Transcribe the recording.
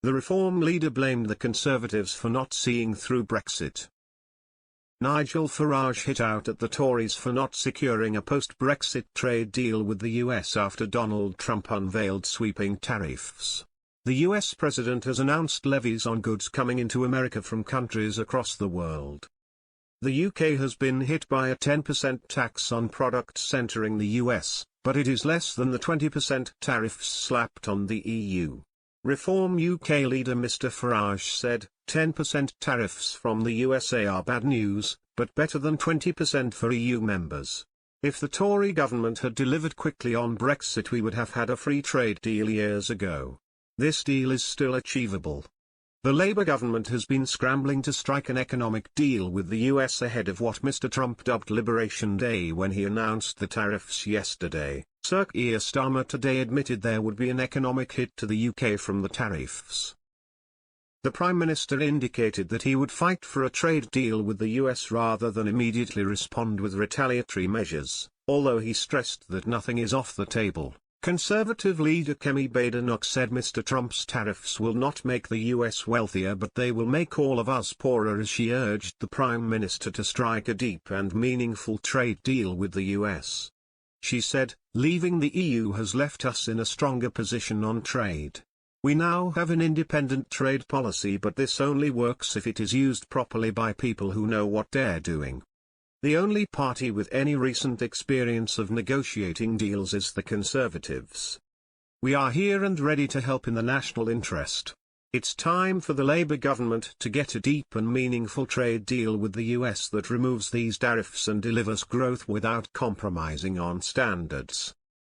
The Reform leader blamed the Conservatives for not seeing through Brexit. Nigel Farage hit out at the Tories for not securing a post-Brexit trade deal with the US after Donald Trump unveiled sweeping tariffs. The US president has announced levies on goods coming into America from countries across the world. The UK has been hit by a 10% tax on products entering the US, but it is less than the 20% tariffs slapped on the EU. Reform UK leader Mr Farage said, 10% tariffs from the USA are bad news, but better than 20% for EU members. If the Tory government had delivered quickly on Brexit, we would have had a free trade deal years ago. This deal is still achievable. The Labour government has been scrambling to strike an economic deal with the US ahead of what Mr Trump dubbed Liberation Day when he announced the tariffs yesterday. Sir Keir Starmer today admitted there would be an economic hit to the UK from the tariffs. The Prime Minister indicated that he would fight for a trade deal with the US rather than immediately respond with retaliatory measures, although he stressed that nothing is off the table. Conservative leader Kemi Badenoch said Mr Trump's tariffs will not make the US wealthier, but they will make all of us poorer, as she urged the Prime Minister to strike a deep and meaningful trade deal with the US. She said, leaving the EU has left us in a stronger position on trade. We now have an independent trade policy, but this only works if it is used properly by people who know what they're doing. The only party with any recent experience of negotiating deals is the Conservatives. We are here and ready to help in the national interest. It's time for the Labour government to get a deep and meaningful trade deal with the US that removes these tariffs and delivers growth without compromising on standards.